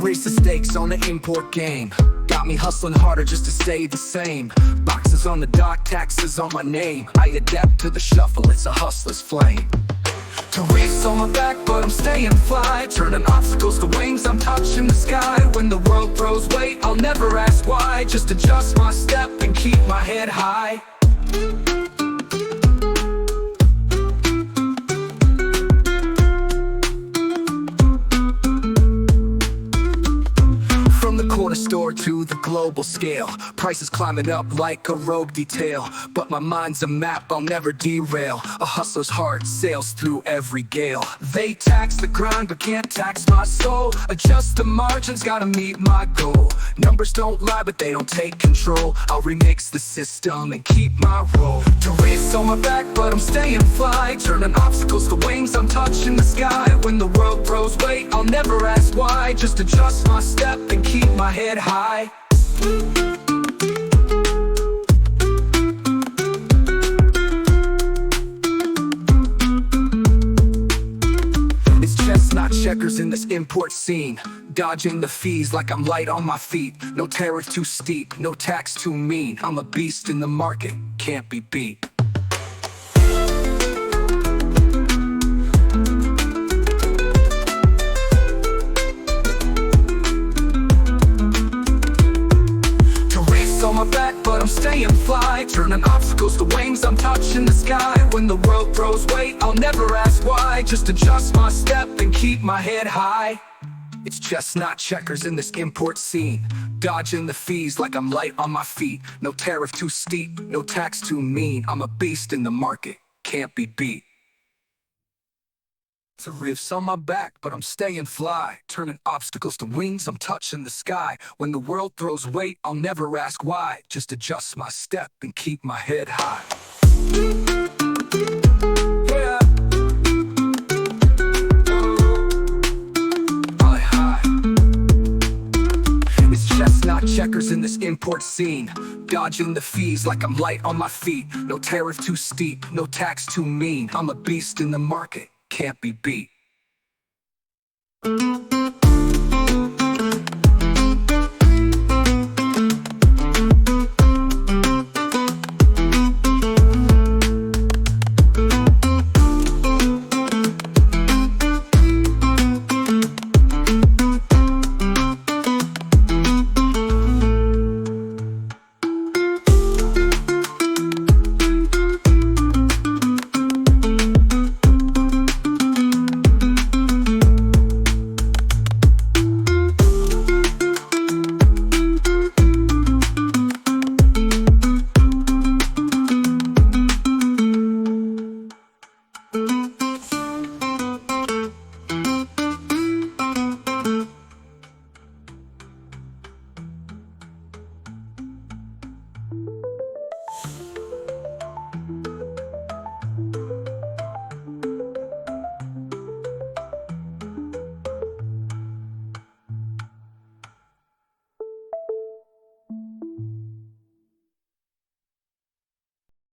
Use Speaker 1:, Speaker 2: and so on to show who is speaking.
Speaker 1: raise the stakes on the import game. Got me hustling harder just to stay the same. Boxes on the dock, taxes on my name. I adapt to the shuffle, it's a hustler's flame. Tariffs on my back, but I'm staying fly. Turning obstacles to wings, I'm touching the sky. When the world throws weight, I'll never ask why. Just adjust my step and keep my head high. Corner store to the global scale, prices climbing up like a rogue detail. But my mind's a map, I'll never derail. A hustler's heart sails through every gale. They tax the grind but can't tax my soul. Adjust the margins, gotta meet my goal. Numbers don't lie but they don't take control. I'll remix the system and keep my role. Tariffs on my back but I'm staying fly. Turning obstacles to wings, I'm touching the sky. When the world throws weight, I'll never ask why. Just adjust my step and keep my head high. It's chestnut checkers in this import scene. Dodging the fees like I'm light on my feet. No tariff too steep, no tax too mean. I'm a beast in the market, can't be beat. On my back, but I'm staying fly. Turning obstacles to wings, I'm touching the sky. When the world throws weight, I'll never ask why. Just adjust my step and keep my head high. It's chestnut checkers in this import scene. Dodging the fees like I'm light on my feet. No tariff too steep, no tax too mean. I'm a beast in the market, can't be beat. Tariffs on my back, but I'm staying fly. Turning obstacles to wings, I'm touching the sky. When the world throws weight, I'll never ask why. Just adjust my step and keep my head high. Yeah. High. It's chestnut checkers in this import scene. Dodging the fees like I'm light on my feet. No tariff too steep, no tax too mean. I'm a beast in the market, can't be beat.